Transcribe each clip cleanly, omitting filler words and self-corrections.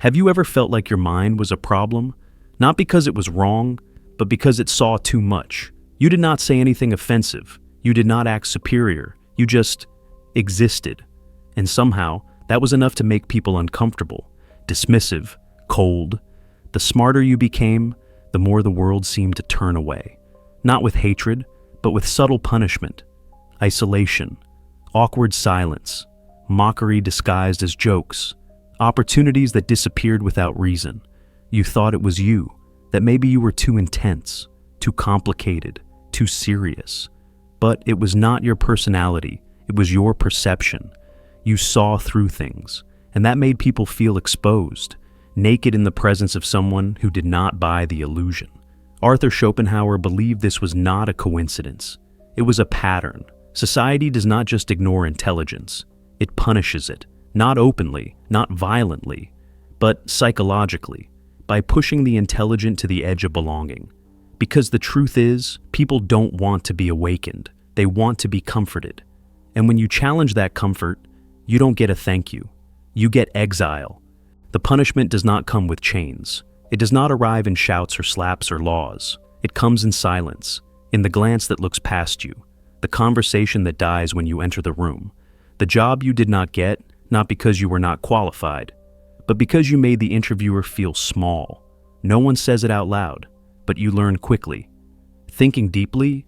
Have you ever felt like your mind was a problem? Not because it was wrong, but because it saw too much. You did not say anything offensive. You did not act superior. You just existed. And somehow, that was enough to make people uncomfortable, dismissive, cold. The smarter you became, the more the world seemed to turn away. Not with hatred, but with subtle punishment, isolation, awkward silence, mockery disguised as jokes, opportunities that disappeared without reason. You thought it was you, that maybe you were too intense, too complicated, too serious. But it was not your personality, it was your perception. You saw through things, and that made people feel exposed, naked in the presence of someone who did not buy the illusion. Arthur Schopenhauer believed this was not a coincidence. It was a pattern. Society does not just ignore intelligence, it punishes it, not openly, not violently, but psychologically, by pushing the intelligent to the edge of belonging. Because the truth is, people don't want to be awakened, they want to be comforted. And when you challenge that comfort, you don't get a thank you. You get exile. The punishment does not come with chains. It does not arrive in shouts or slaps or laws. It comes in silence, in the glance that looks past you, the conversation that dies when you enter the room, the job you did not get, not because you were not qualified, but because you made the interviewer feel small. No one says it out loud, but you learn quickly. Thinking deeply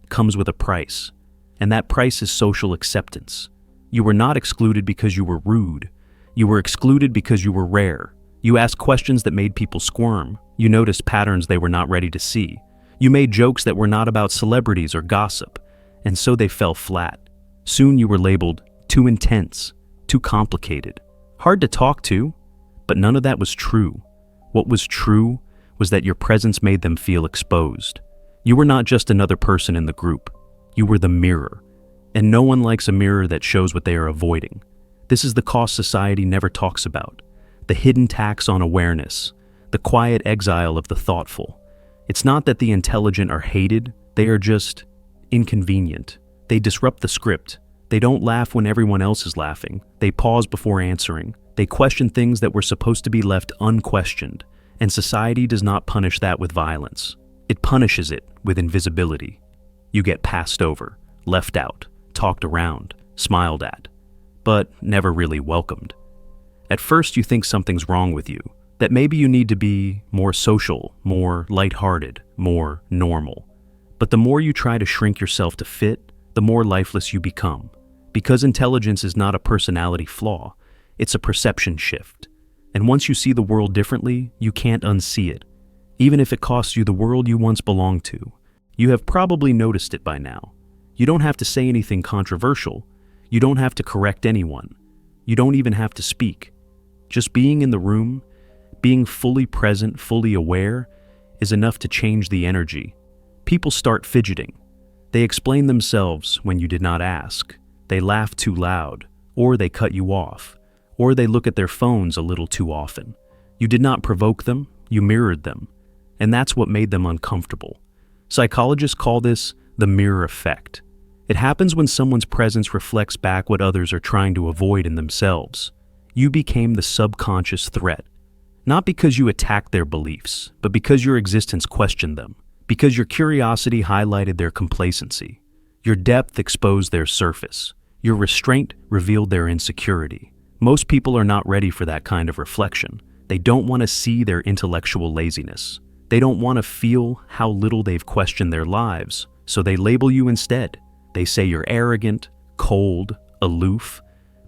comes with a price, and that price is social acceptance. You were not excluded because you were rude. You were excluded because you were rare. You asked questions that made people squirm. You noticed patterns they were not ready to see. You made jokes that were not about celebrities or gossip, and so they fell flat. Soon you were labeled too intense, too complicated, hard to talk to, but none of that was true. What was true was that your presence made them feel exposed. You were not just another person in the group. You were the mirror, and no one likes a mirror that shows what they are avoiding. This is the cost society never talks about, the hidden tax on awareness, the quiet exile of the thoughtful. It's not that the intelligent are hated, they are just inconvenient. They disrupt the script. They don't laugh when everyone else is laughing. They pause before answering. They question things that were supposed to be left unquestioned, and society does not punish that with violence. It punishes it with invisibility. You get passed over, left out, talked around, smiled at, but never really welcomed. At first you think something's wrong with you, that maybe you need to be more social, more lighthearted, more normal. But the more you try to shrink yourself to fit, the more lifeless you become. Because intelligence is not a personality flaw, it's a perception shift. And once you see the world differently, you can't unsee it. Even if it costs you the world you once belonged to. You have probably noticed it by now. You don't have to say anything controversial. You don't have to correct anyone. You don't even have to speak. Just being in the room, being fully present, fully aware, is enough to change the energy. People start fidgeting. They explain themselves when you did not ask. They laugh too loud, or they cut you off, or they look at their phones a little too often. You did not provoke them, you mirrored them, and that's what made them uncomfortable. Psychologists call this the mirror effect. It happens when someone's presence reflects back what others are trying to avoid in themselves. You became the subconscious threat, not because you attacked their beliefs, but because your existence questioned them, because your curiosity highlighted their complacency, your depth exposed their surface, your restraint revealed their insecurity. Most people are not ready for that kind of reflection. They don't want to see their intellectual laziness. They don't want to feel how little they've questioned their lives, so they label you instead. They say you're arrogant, cold, aloof,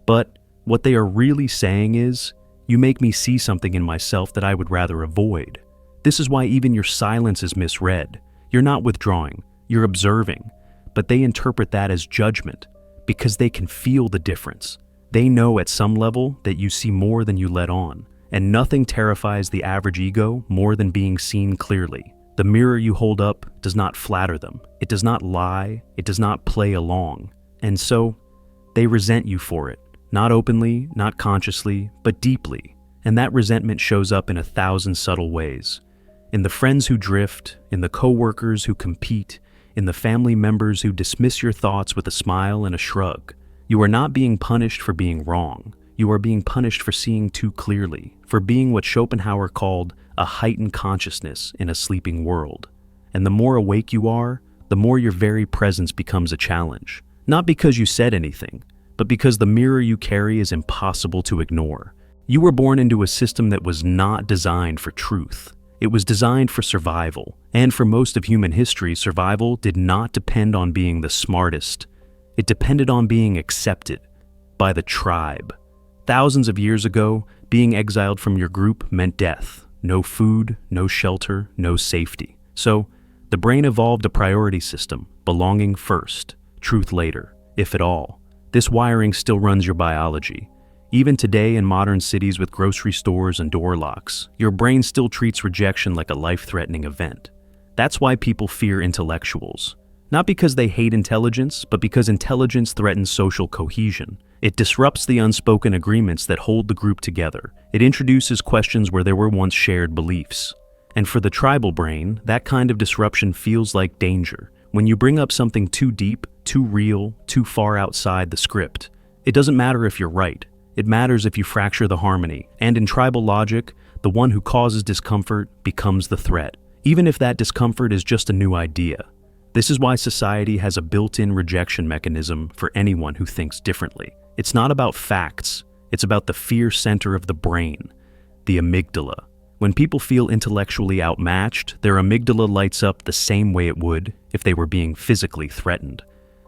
but what they are really saying is, you make me see something in myself that I would rather avoid. This is why even your silence is misread. You're not withdrawing, you're observing, but they interpret that as judgment because they can feel the difference. They know at some level that you see more than you let on, and nothing terrifies the average ego more than being seen clearly. The mirror you hold up does not flatter them. It does not lie. It does not play along. And so, they resent you for it. Not openly, not consciously, but deeply. And that resentment shows up in 1,000 subtle ways. In the friends who drift, in the coworkers who compete, in the family members who dismiss your thoughts with a smile and a shrug. You are not being punished for being wrong. You are being punished for seeing too clearly, for being what Schopenhauer called a heightened consciousness in a sleeping world. And the more awake you are, the more your very presence becomes a challenge. Not because you said anything, but because the mirror you carry is impossible to ignore. You were born into a system that was not designed for truth. It was designed for survival, and for most of human history, survival did not depend on being the smartest. It depended on being accepted by the tribe. Thousands of years ago, being exiled from your group meant death. No food, no shelter, no safety. So, the brain evolved a priority system, belonging first, truth later, if at all. This wiring still runs your biology. Even today in modern cities with grocery stores and door locks, your brain still treats rejection like a life-threatening event. That's why people fear intellectuals. Not because they hate intelligence, but because intelligence threatens social cohesion. It disrupts the unspoken agreements that hold the group together. It introduces questions where there were once shared beliefs. And for the tribal brain, that kind of disruption feels like danger. When you bring up something too deep, too real, too far outside the script, it doesn't matter if you're right. It matters if you fracture the harmony. And in tribal logic, the one who causes discomfort becomes the threat, even if that discomfort is just a new idea. This is why society has a built-in rejection mechanism for anyone who thinks differently. It's not about facts, it's about the fear center of the brain, the amygdala. When people feel intellectually outmatched, their amygdala lights up the same way it would if they were being physically threatened.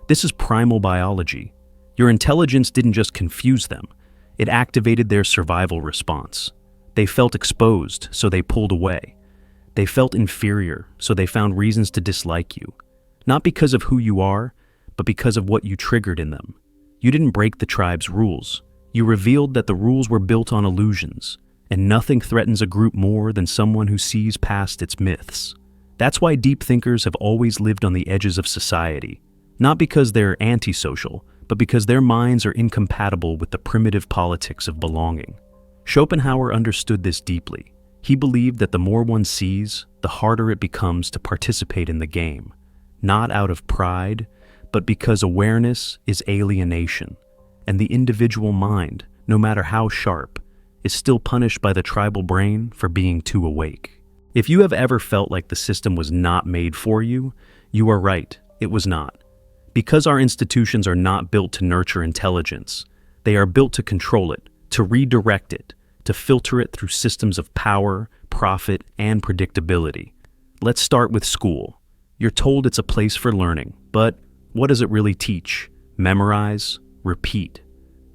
This is primal biology. Your intelligence didn't just confuse them, it activated their survival response. They felt exposed, so they pulled away. They felt inferior, so they found reasons to dislike you. Not because of who you are, but because of what you triggered in them. You didn't break the tribe's rules. You revealed that the rules were built on illusions, and nothing threatens a group more than someone who sees past its myths. That's why deep thinkers have always lived on the edges of society. Not because they're antisocial, but because their minds are incompatible with the primitive politics of belonging. Schopenhauer understood this deeply. He believed that the more one sees, the harder it becomes to participate in the game. Not out of pride, but because awareness is alienation, and the individual mind, no matter how sharp, is still punished by the tribal brain for being too awake. If you have ever felt like the system was not made for you, you are right, it was not. Because our institutions are not built to nurture intelligence, they are built to control it, to redirect it, to filter it through systems of power, profit, and predictability. Let's start with school. You're told it's a place for learning, but what does it really teach? Memorize, repeat.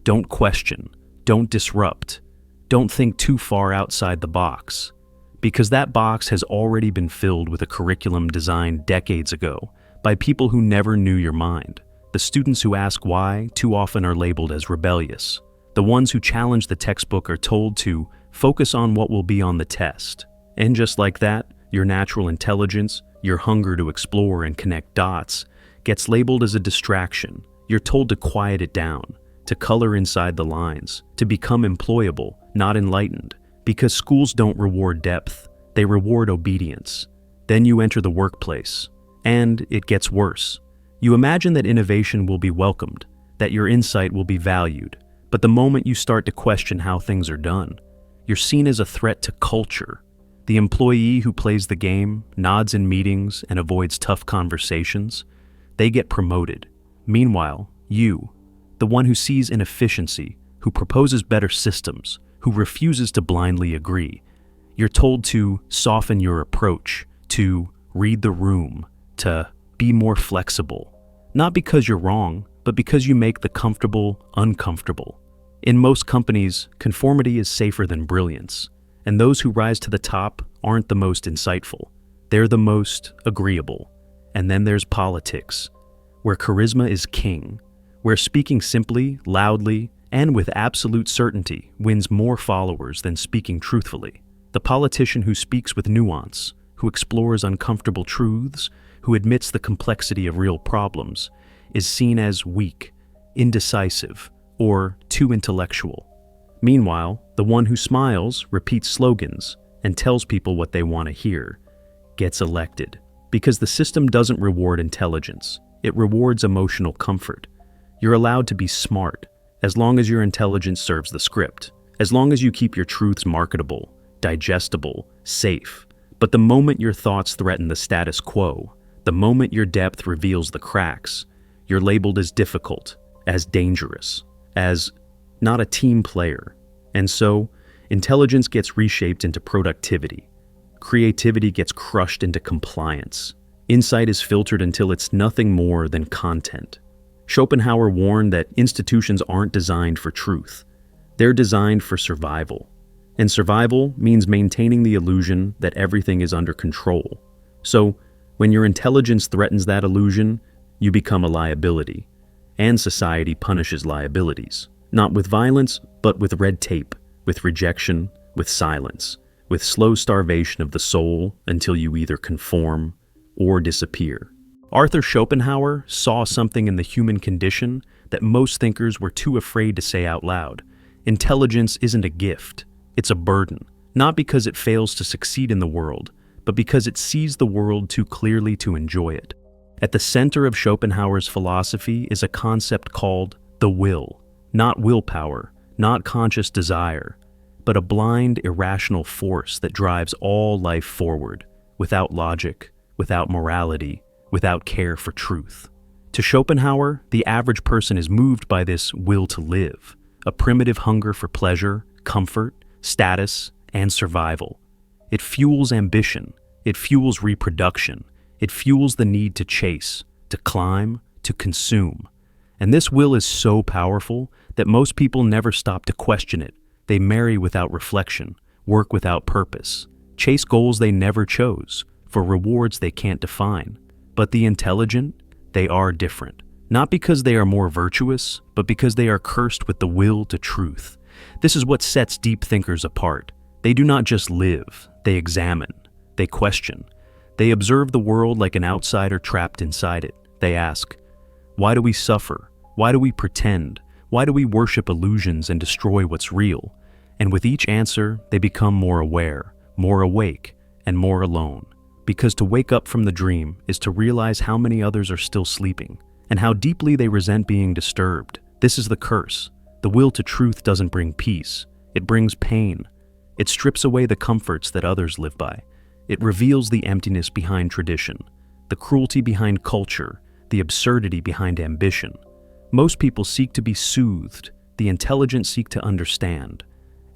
Don't question, don't disrupt, don't think too far outside the box. Because that box has already been filled with a curriculum designed decades ago by people who never knew your mind. The students who ask why too often are labeled as rebellious. The ones who challenge the textbook are told to focus on what will be on the test. And just like that, your natural intelligence, your hunger to explore and connect dots, gets labeled as a distraction. You're told to quiet it down, to color inside the lines, to become employable, not enlightened. Because schools don't reward depth, they reward obedience. Then you enter the workplace, and it gets worse. You imagine that innovation will be welcomed, that your insight will be valued, but the moment you start to question how things are done, you're seen as a threat to culture. The employee who plays the game, nods in meetings, and avoids tough conversations, they get promoted. Meanwhile, you, the one who sees inefficiency, who proposes better systems, who refuses to blindly agree, you're told to soften your approach, to read the room, to be more flexible. Not because you're wrong, but because you make the comfortable uncomfortable. In most companies, conformity is safer than brilliance, and those who rise to the top aren't the most insightful. They're the most agreeable. And then there's politics, where charisma is king, where speaking simply, loudly, and with absolute certainty wins more followers than speaking truthfully. The politician who speaks with nuance, who explores uncomfortable truths, who admits the complexity of real problems, is seen as weak, indecisive, or too intellectual. Meanwhile, the one who smiles, repeats slogans, and tells people what they want to hear, gets elected. Because the system doesn't reward intelligence, it rewards emotional comfort. You're allowed to be smart, as long as your intelligence serves the script, as long as you keep your truths marketable, digestible, safe. But the moment your thoughts threaten the status quo, the moment your depth reveals the cracks, you're labeled as difficult, as dangerous, as not a team player. And so, intelligence gets reshaped into productivity. Creativity gets crushed into compliance. Insight is filtered until it's nothing more than content. Schopenhauer warned that institutions aren't designed for truth. They're designed for survival. And survival means maintaining the illusion that everything is under control. So, when your intelligence threatens that illusion, you become a liability. And society punishes liabilities. Not with violence, but with red tape, with rejection, with silence, with slow starvation of the soul until you either conform or disappear. Arthur Schopenhauer saw something in the human condition that most thinkers were too afraid to say out loud. Intelligence isn't a gift, it's a burden, not because it fails to succeed in the world, but because it sees the world too clearly to enjoy it. At the center of Schopenhauer's philosophy is a concept called the will. Not willpower, not conscious desire, but a blind, irrational force that drives all life forward, without logic, without morality, without care for truth. To Schopenhauer, the average person is moved by this will to live, a primitive hunger for pleasure, comfort, status, and survival. It fuels ambition, it fuels reproduction, it fuels the need to chase, to climb, to consume. And this will is so powerful that most people never stop to question it. They marry without reflection, work without purpose, chase goals they never chose, for rewards they can't define. But the intelligent, they are different. Not because they are more virtuous, but because they are cursed with the will to truth. This is what sets deep thinkers apart. They do not just live, they examine, they question. They observe the world like an outsider trapped inside it. They ask, why do we suffer? Why do we pretend? Why do we worship illusions and destroy what's real? And with each answer, they become more aware, more awake, and more alone. Because to wake up from the dream is to realize how many others are still sleeping, and how deeply they resent being disturbed. This is the curse. The will to truth doesn't bring peace. It brings pain. It strips away the comforts that others live by. It reveals the emptiness behind tradition, the cruelty behind culture, the absurdity behind ambition. Most people seek to be soothed, the intelligent seek to understand.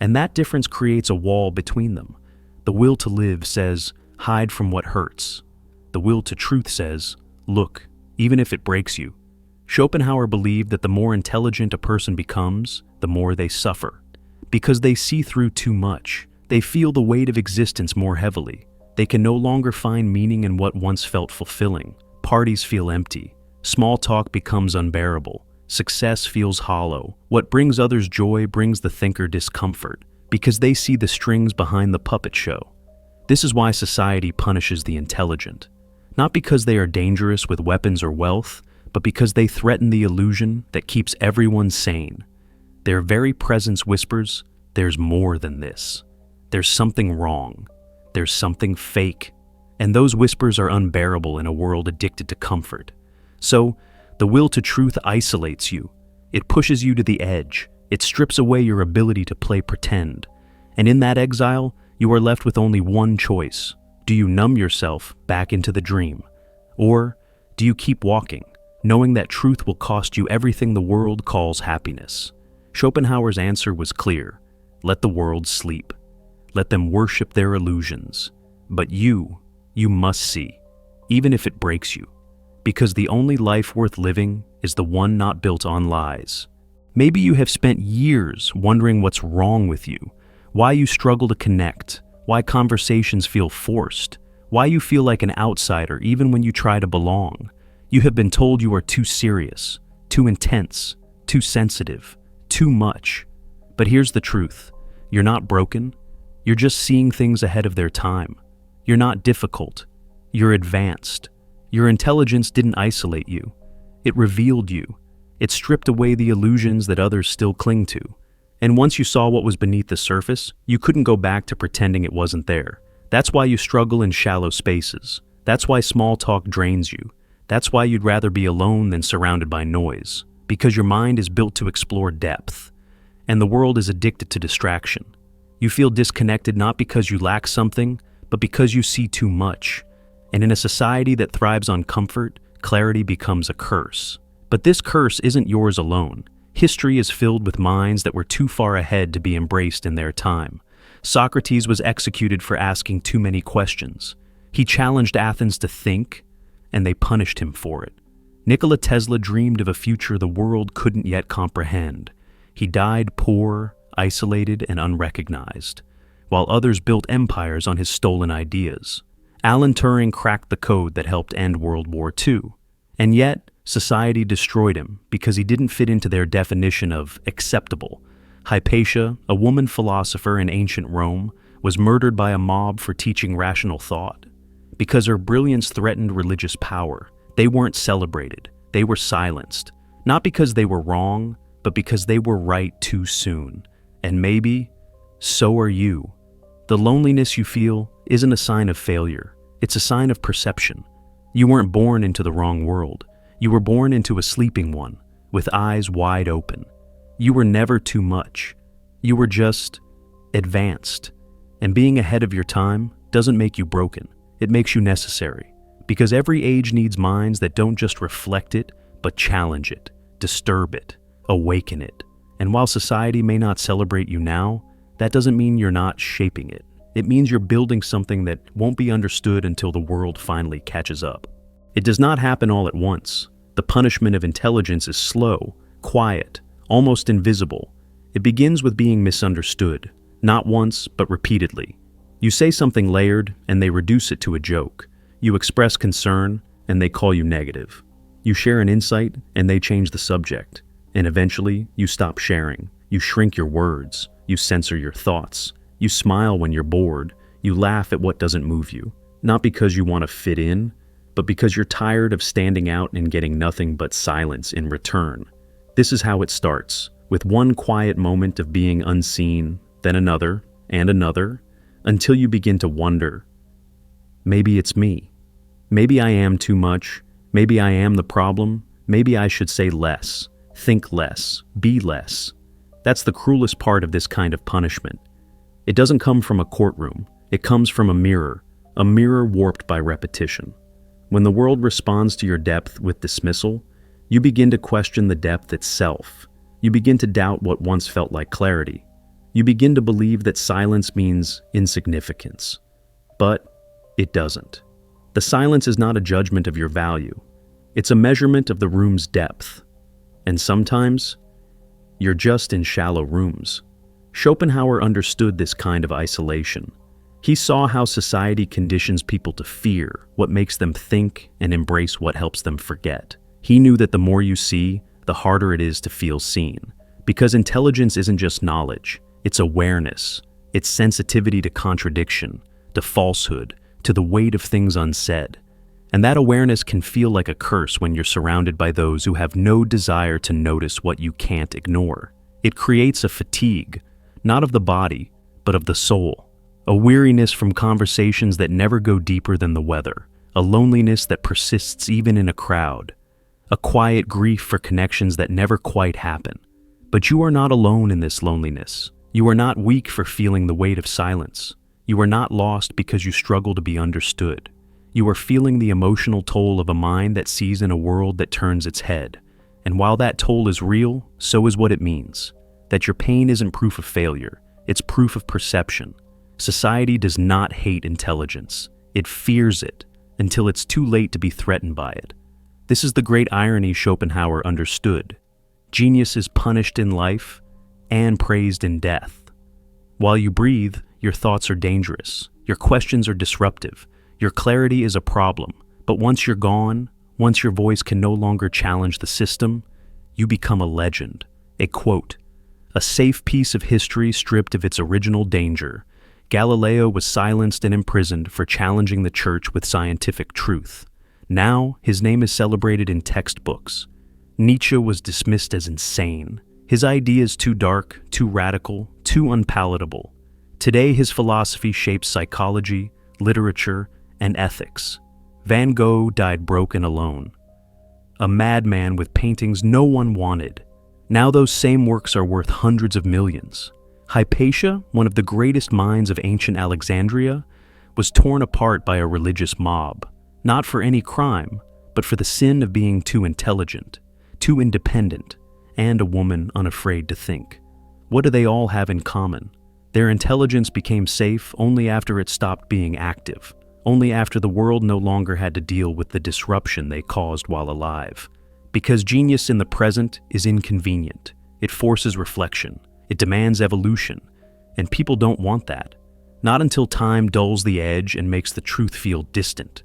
And that difference creates a wall between them. The will to live says, hide from what hurts. The will to truth says, look, even if it breaks you. Schopenhauer believed that the more intelligent a person becomes, the more they suffer. Because they see through too much. They feel the weight of existence more heavily. They can no longer find meaning in what once felt fulfilling. Parties feel empty. Small talk becomes unbearable. Success feels hollow. What brings others joy brings the thinker discomfort, because they see the strings behind the puppet show. This is why society punishes the intelligent. Not because they are dangerous with weapons or wealth, but because they threaten the illusion that keeps everyone sane. Their very presence whispers, there's more than this. There's something wrong. There's something fake. And those whispers are unbearable in a world addicted to comfort. So, the will to truth isolates you. It pushes you to the edge. It strips away your ability to play pretend. And in that exile, you are left with only one choice. Do you numb yourself back into the dream? Or do you keep walking, knowing that truth will cost you everything the world calls happiness? Schopenhauer's answer was clear. Let the world sleep. Let them worship their illusions. But you must see, even if it breaks you. Because the only life worth living is the one not built on lies. Maybe you have spent years wondering what's wrong with you, why you struggle to connect, why conversations feel forced, why you feel like an outsider even when you try to belong. You have been told you are too serious, too intense, too sensitive, too much. But here's the truth. You're not broken. You're just seeing things ahead of their time. You're not difficult. You're advanced. Your intelligence didn't isolate you. It revealed you. It stripped away the illusions that others still cling to. And once you saw what was beneath the surface, you couldn't go back to pretending it wasn't there. That's why you struggle in shallow spaces. That's why small talk drains you. That's why you'd rather be alone than surrounded by noise. Because your mind is built to explore depth, and the world is addicted to distraction. You feel disconnected not because you lack something, but because you see too much. And in a society that thrives on comfort, clarity becomes a curse. But this curse isn't yours alone. History is filled with minds that were too far ahead to be embraced in their time. Socrates was executed for asking too many questions. He challenged Athens to think, and they punished him for it. Nikola Tesla dreamed of a future the world couldn't yet comprehend. He died poor, isolated, and unrecognized, while others built empires on his stolen ideas. Alan Turing cracked the code that helped end World War II. And yet, society destroyed him because he didn't fit into their definition of acceptable. Hypatia, a woman philosopher in ancient Rome, was murdered by a mob for teaching rational thought. Because her brilliance threatened religious power, they weren't celebrated, they were silenced. Not because they were wrong, but because they were right too soon. And maybe, so are you. The loneliness you feel isn't a sign of failure, it's a sign of perception. You weren't born into the wrong world. You were born into a sleeping one, with eyes wide open. You were never too much. You were just advanced. And being ahead of your time doesn't make you broken. It makes you necessary. Because every age needs minds that don't just reflect it, but challenge it, disturb it, awaken it. And while society may not celebrate you now, that doesn't mean you're not shaping it. It means you're building something that won't be understood until the world finally catches up. It does not happen all at once. The punishment of intelligence is slow, quiet, almost invisible. It begins with being misunderstood, not once, but repeatedly. You say something layered, and they reduce it to a joke. You express concern, and they call you negative. You share an insight, and they change the subject. And eventually, you stop sharing. You shrink your words. You censor your thoughts. You smile when you're bored. You laugh at what doesn't move you. Not because you want to fit in, but because you're tired of standing out and getting nothing but silence in return. This is how it starts, with one quiet moment of being unseen, then another, and another, until you begin to wonder, maybe it's me. Maybe I am too much. Maybe I am the problem. Maybe I should say less, think less, be less. That's the cruelest part of this kind of punishment. It doesn't come from a courtroom. It comes from a mirror warped by repetition. When the world responds to your depth with dismissal, you begin to question the depth itself. You begin to doubt what once felt like clarity. You begin to believe that silence means insignificance. But it doesn't. The silence is not a judgment of your value. It's a measurement of the room's depth. And sometimes, you're just in shallow rooms. Schopenhauer understood this kind of isolation. He saw how society conditions people to fear what makes them think and embrace what helps them forget. He knew that the more you see, the harder it is to feel seen. Because intelligence isn't just knowledge, it's awareness. It's sensitivity to contradiction, to falsehood, to the weight of things unsaid. And that awareness can feel like a curse when you're surrounded by those who have no desire to notice what you can't ignore. It creates a fatigue, not of the body, but of the soul. A weariness from conversations that never go deeper than the weather. A loneliness that persists even in a crowd. A quiet grief for connections that never quite happen. But you are not alone in this loneliness. You are not weak for feeling the weight of silence. You are not lost because you struggle to be understood. You are feeling the emotional toll of a mind that sees in a world that turns its head. And while that toll is real, so is what it means. That your pain isn't proof of failure, it's proof of perception. Society does not hate intelligence. It fears it until it's too late to be threatened by it. This is the great irony Schopenhauer understood. Genius is punished in life and praised in death. While you breathe, your thoughts are dangerous. Your questions are disruptive. Your clarity is a problem. But once you're gone, once your voice can no longer challenge the system, you become a legend. A quote, a safe piece of history stripped of its original danger. Galileo was silenced and imprisoned for challenging the church with scientific truth. Now, his name is celebrated in textbooks. Nietzsche was dismissed as insane. His ideas too dark, too radical, too unpalatable. Today, his philosophy shapes psychology, literature, and ethics. Van Gogh died broken alone. a madman with paintings no one wanted. Now those same works are worth hundreds of millions. Hypatia, one of the greatest minds of ancient Alexandria, was torn apart by a religious mob, not for any crime, but for the sin of being too intelligent, too independent, and a woman unafraid to think. What do they all have in common? Their intelligence became safe only after it stopped being active, only after the world no longer had to deal with the disruption they caused while alive. Because genius in the present is inconvenient. It forces reflection. It demands evolution. And people don't want that. Not until time dulls the edge and makes the truth feel distant.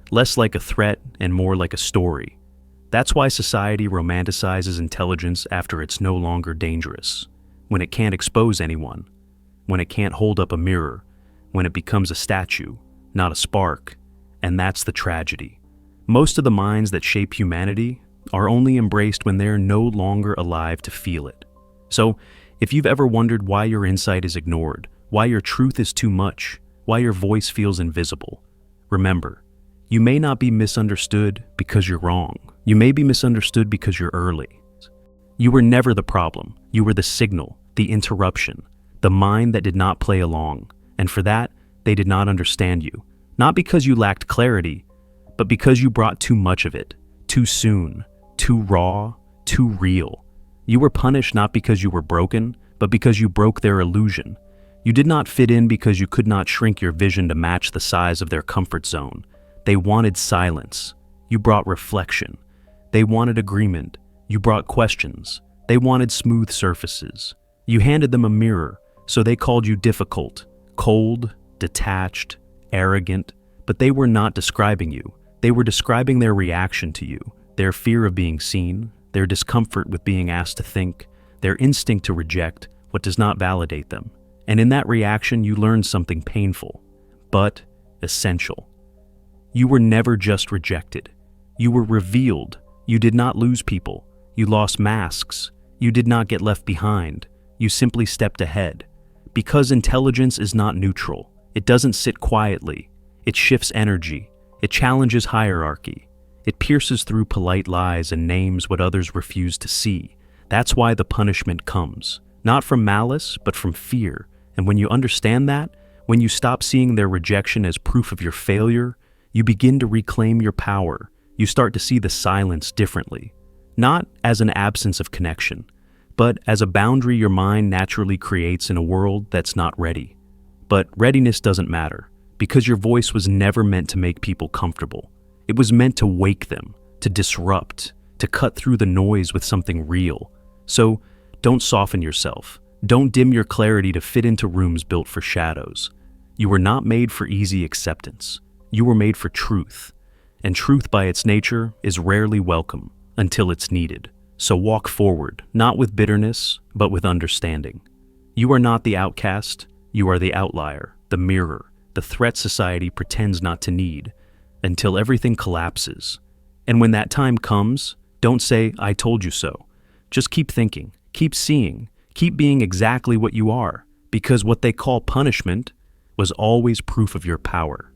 Less like a threat and more like a story. That's why society romanticizes intelligence after it's no longer dangerous. When it can't expose anyone. When it can't hold up a mirror. When it becomes a statue, not a spark. And that's the tragedy. Most of the minds that shape humanity are only embraced when they're no longer alive to feel it. So, if you've ever wondered why your insight is ignored, why your truth is too much, why your voice feels invisible, remember, you may not be misunderstood because you're wrong. You may be misunderstood because you're early. You were never the problem. You were the signal, the interruption, the mind that did not play along. And for that, they did not understand you. Not because you lacked clarity, but because you brought too much of it, too soon, too raw, too real. You were punished not because you were broken, but because you broke their illusion. You did not fit in because you could not shrink your vision to match the size of their comfort zone. They wanted silence. You brought reflection. They wanted agreement. You brought questions. They wanted smooth surfaces. You handed them a mirror, so they called you difficult, cold, detached, arrogant, but they were not describing you. They were describing their reaction to you, their fear of being seen, their discomfort with being asked to think, their instinct to reject what does not validate them. And in that reaction, you learned something painful, but essential. You were never just rejected. You were revealed. You did not lose people. You lost masks. You did not get left behind. You simply stepped ahead. Because intelligence is not neutral. It doesn't sit quietly. It shifts energy. It challenges hierarchy. It pierces through polite lies and names what others refuse to see. That's why the punishment comes. Not from malice, but from fear. And when you understand that, when you stop seeing their rejection as proof of your failure, you begin to reclaim your power. You start to see the silence differently. Not as an absence of connection, but as a boundary your mind naturally creates in a world that's not ready. But readiness doesn't matter, because your voice was never meant to make people comfortable. It was meant to wake them, to disrupt, to cut through the noise with something real. So, don't soften yourself. Don't dim your clarity to fit into rooms built for shadows. You were not made for easy acceptance. You were made for truth. And truth by its nature is rarely welcome until it's needed. So walk forward, not with bitterness, but with understanding. You are not the outcast. You are the outlier, the mirror, the threat society pretends not to need, until everything collapses. And when that time comes, don't say, "I told you so." Just keep thinking, keep seeing, keep being exactly what you are, because what they call punishment was always proof of your power.